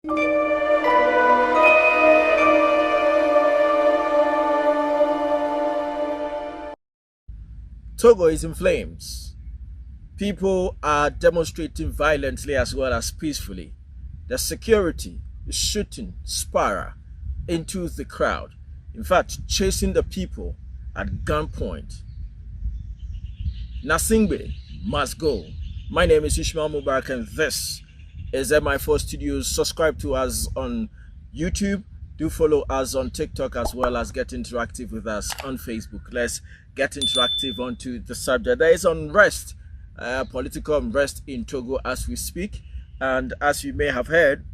Togo is in flames. People are demonstrating violently as well as peacefully. The security is shooting spara into the crowd. In fact, chasing the people at gunpoint. Gnassingbe must go. My name is Ishmael Mubarak and this is MI4 Studios. Subscribe to us on YouTube. Do follow us on TikTok as well as get interactive with us on Facebook. Let's get interactive onto the subject. There is unrest, political unrest in Togo as we speak. And as you may have heard,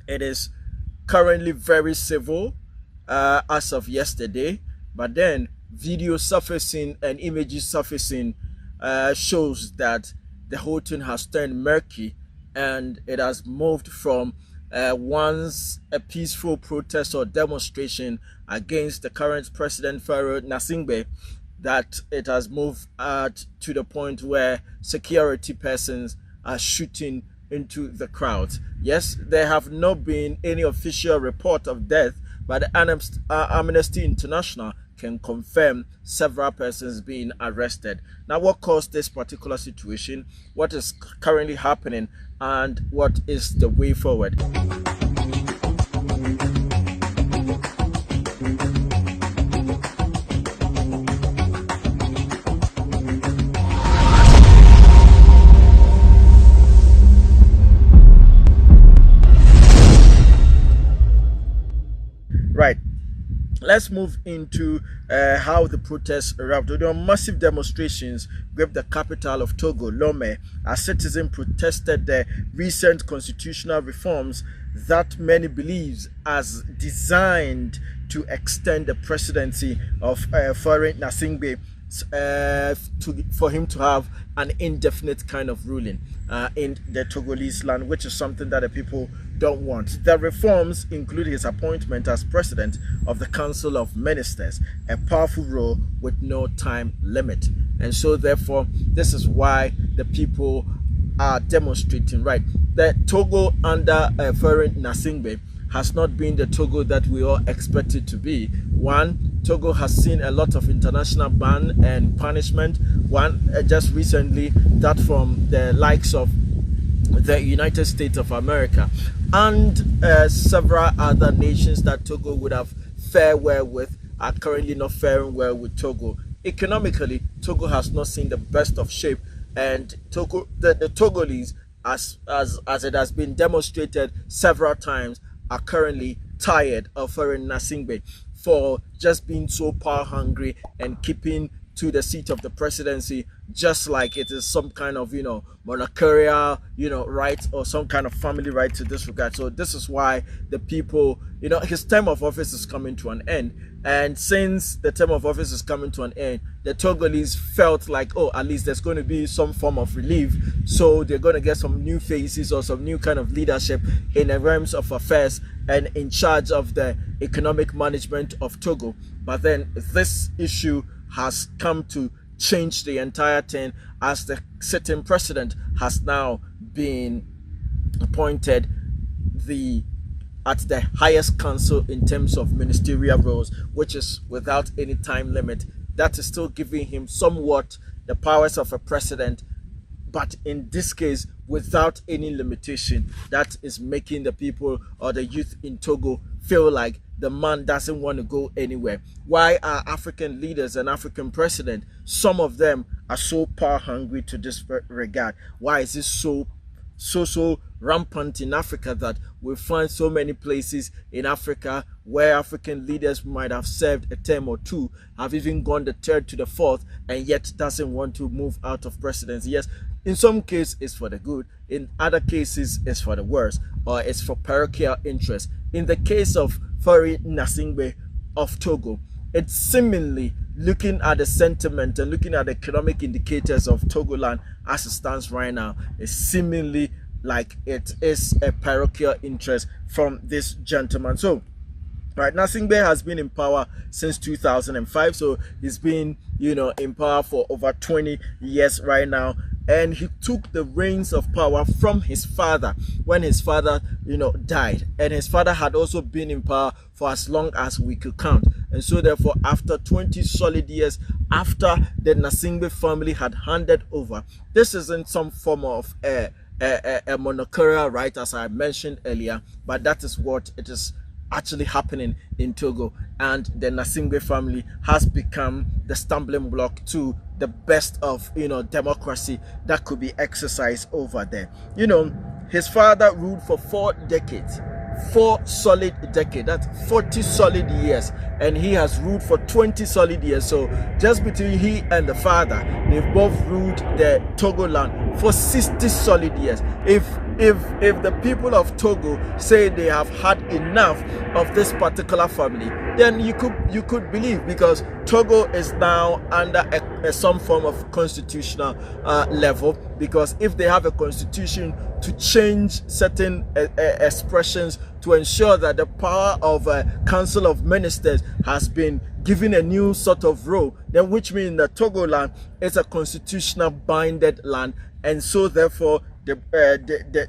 it is currently very civil as of yesterday. But then video surfacing and images surfacing shows that the whole thing has turned murky and it has moved from once a peaceful protest or demonstration against the current President Faure Gnassingbé, that it has moved to the point where security persons are shooting into the crowd. Yes, there have not been any official report of death, but Amnesty International can confirm several persons being arrested. Now, what caused this particular situation, what is currently happening, and what is the way forward? Right. Let's move into how the protests erupted. There were massive demonstrations gripped the capital of Togo, Lomé, as citizens protested the recent constitutional reforms that many believe as designed to extend the presidency of Faure Gnassingbé for him to have an indefinite kind of ruling in the Togolese land, which is something that the people don't want. The reforms include his appointment as president of the Council of Ministers, a powerful role with no time limit. And so therefore, this is why the people are demonstrating. Right, the Togo under Faure Gnassingbé has not been the Togo that we all expected to be. One, Togo has seen a lot of international ban and punishment. One, just recently, that from the likes of the United States of America and several other nations that Togo would have fared well with are currently not faring well with Togo. Economically, Togo has not seen the best of shape, and Togo, the Togolese, as it has been demonstrated several times, are currently tired of Faure Gnassingbé for just being so power hungry and keeping to the seat of the presidency just like it is some kind of monarchical right or some kind of family right to this regard. So this is why the people, his term of office is coming to an end, and since the term of office is coming to an end, the Togolese felt like, oh, at least there's going to be some form of relief, so they're going to get some new faces or some new kind of leadership in the realms of affairs and in charge of the economic management of Togo. But then this issue has come to change the entire thing, as the sitting president has now been appointed at the highest council in terms of ministerial roles, which is without any time limit. That is still giving him somewhat the powers of a president, but in this case without any limitation. That is making the people or the youth in Togo feel like the man doesn't want to go anywhere. Why are African leaders and African president, some of them are so power hungry to this regard? Why is this so rampant in Africa that we find so many places in Africa where African leaders might have served a term or two, have even gone the third to the fourth, and yet doesn't want to move out of presidency? Yes, in some cases it's for the good, in other cases it's for the worse, or it's for parochial interest. In the case of Faure Gnassingbé of Togo, it's seemingly, looking at the sentiment and looking at the economic indicators of Togoland as it stands right now, it's seemingly like it is a parochial interest from this gentleman. So right, Gnassingbé has been in power since 2005, so he's been in power for over 20 years right now, and he took the reins of power from his father when his father, died. And his father had also been in power for as long as we could count. And so therefore, after 20 solid years, after the Gnassingbé family had handed over, this isn't some form of a monarchical right, as I mentioned earlier, but that is what it is actually happening in Togo. And the Gnassingbé family has become the stumbling block to the best of democracy that could be exercised over there. His father ruled for 4 decades, 4 solid decades, that's 40 solid years, and he has ruled for 20 solid years. So just between he and the father, they've both ruled the Togo land for 60 solid years. If the people of Togo say they have had enough of this particular family, then you could believe, because Togo is now under some form of constitutional level, because if they have a constitution to change certain expressions to ensure that the power of Council of Ministers has been given a new sort of role, then which means that Togoland is a constitutional binded land, and so therefore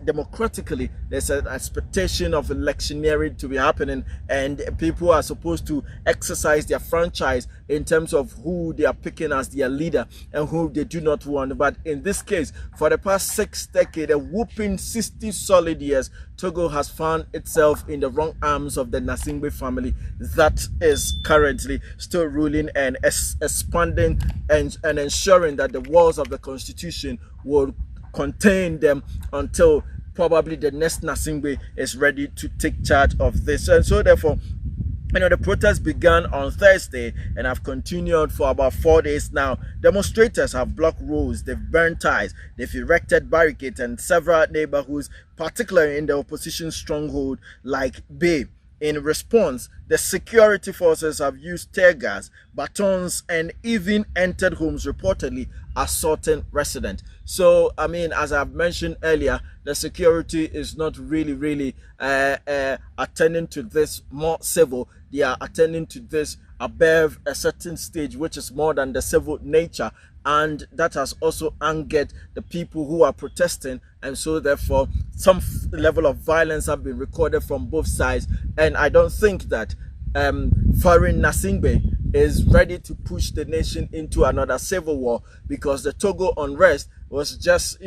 democratically there's an expectation of electioneering to be happening, and people are supposed to exercise their franchise in terms of who they are picking as their leader and who they do not want. But in this case, for the past 6 decades, a whooping 60 solid years, Togo has found itself in the wrong arms of the Gnassingbé family that is currently still ruling and expanding and ensuring that the walls of the constitution will contain them until probably the next Gnassingbé is ready to take charge of this. And so therefore, the protests began on Thursday and have continued for about 4 days now. Demonstrators have blocked roads, they've burned ties, they've erected barricades in several neighborhoods, particularly in the opposition stronghold like Bay. In response, the security forces have used tear gas, batons, and even entered homes, reportedly assaulting residents. So, as I've mentioned earlier, the security is not really attending to this more civil. They are attending to this above a certain stage, which is more than the civil nature. And that has also angered the people who are protesting, and so therefore some level of violence have been recorded from both sides. And I don't think that Faure Gnassingbé is ready to push the nation into another civil war, because the Togo unrest was just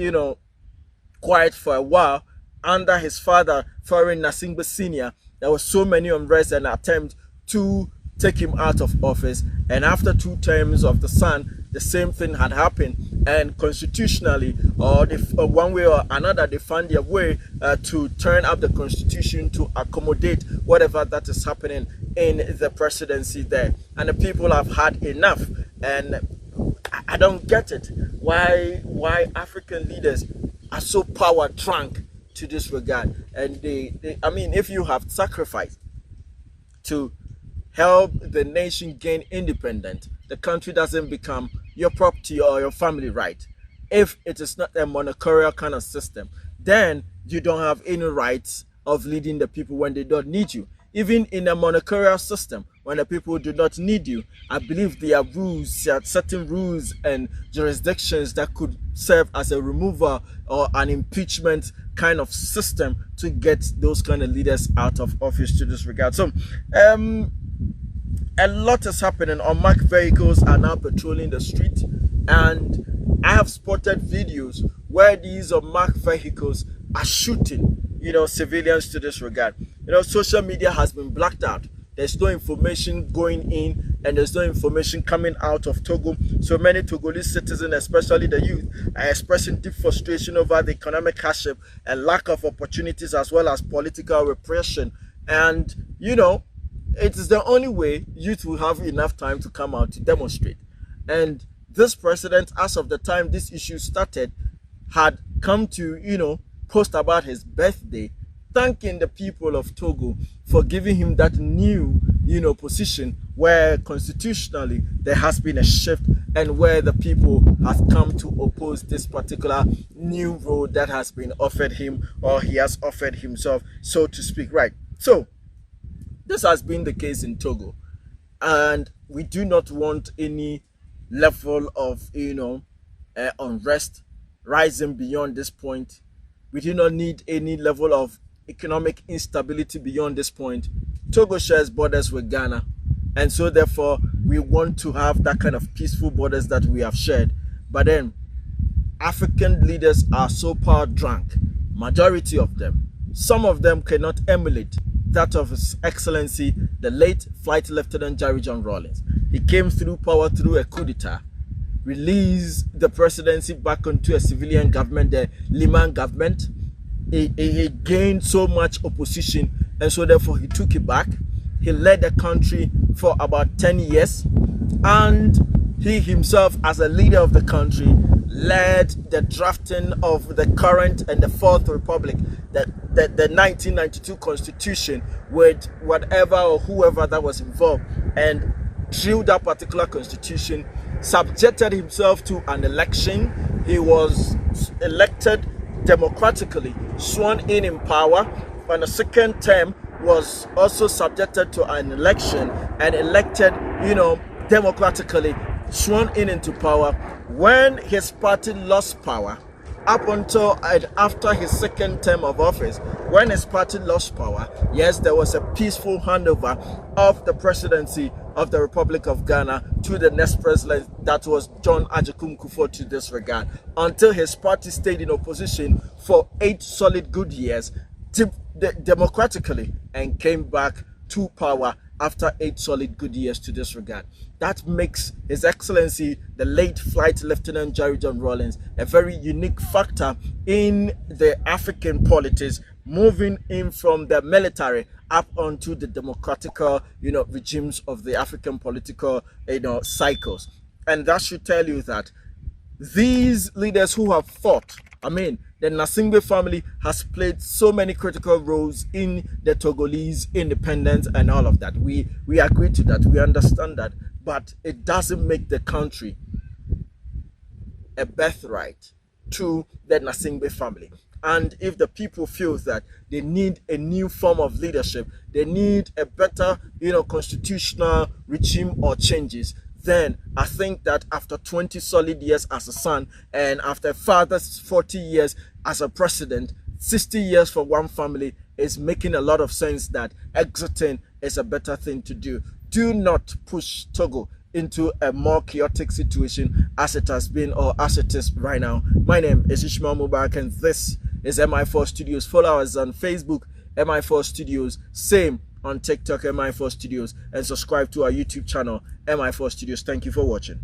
quiet for a while under his father Faure Gnassingbé Senior. There was so many unrest and attempts to take him out of office, and after 2 terms of the son, the same thing had happened, and constitutionally, or one way or another, they found their way to turn up the constitution to accommodate whatever that is happening in the presidency there. And the people have had enough, and I don't get it. Why African leaders are so power drunk to this regard? And if you have sacrificed to help the nation gain independence, the country doesn't become your property or your family right. If it is not a monarchical kind of system, then you don't have any rights of leading the people when they don't need you. Even in a monarchical system, when the people do not need you, I believe there are rules, there are certain rules and jurisdictions that could serve as a removal or an impeachment kind of system to get those kind of leaders out of office to this regard. So, a lot is happening. Unmarked vehicles are now patrolling the street, and I have spotted videos where these unmarked vehicles are shooting, civilians to this regard. Social media has been blacked out. There's no information going in, and there's no information coming out of Togo. So many Togolese citizens, especially the youth, are expressing deep frustration over the economic hardship and lack of opportunities, as well as political repression. And it is the only way youth will have enough time to come out to demonstrate. And this president, as of the time this issue started, had come to, post about his birthday, thanking the people of Togo for giving him that new, position where constitutionally there has been a shift, and where the people have come to oppose this particular new role that has been offered him, or he has offered himself, so to speak, right? So, this has been the case in Togo, and we do not want any level of, unrest rising beyond this point. We do not need any level of economic instability beyond this point. Togo shares borders with Ghana, and so therefore we want to have that kind of peaceful borders that we have shared. But then African leaders are so power drunk, majority of them. Some of them cannot emulate that of His Excellency, the late Flight Lieutenant Jerry John Rawlings. He came through power through a coup d'etat, released the presidency back onto a civilian government, the Liman government. He gained so much opposition, and so therefore he took it back. He led the country for about 10 years, and he himself, as a leader of the country, led the drafting of the current and the Fourth Republic, the 1992 Constitution, with whatever or whoever that was involved, and drew that particular constitution, subjected himself to an election. He was elected democratically, sworn in power. On a second term, was also subjected to an election and elected, democratically, sworn in into power. When his party lost power, up until and after his second term of office, when his party lost power, yes, there was a peaceful handover of the presidency of the Republic of Ghana to the next president, that was John Agyekum Kufuor, to this regard, until his party stayed in opposition for 8 solid good years democratically and came back to power after 8 solid good years to this regard. That makes His Excellency, the late Flight Lieutenant Jerry John Rawlings, a very unique factor in the African politics, moving in from the military up onto the democratical, regimes of the African political, cycles. And that should tell you that these leaders who have fought, the Gnassingbé family has played so many critical roles in the Togolese independence and all of that. We agree to that. We understand that. But it doesn't make the country a birthright to the Gnassingbé family. And if the people feel that they need a new form of leadership, they need a better, constitutional regime or changes, then I think that after 20 solid years as a son, and after father's 40 years as a president, 60 years for one family is making a lot of sense that exiting is a better thing to do. Do not push Togo into a more chaotic situation as it has been or as it is right now. My name is Ishmael Mubarak, and this is MI4 Studios. Follow us on Facebook, MI4 Studios. Same on TikTok, MI4 Studios. And subscribe to our YouTube channel, MI4 Studios. Thank you for watching.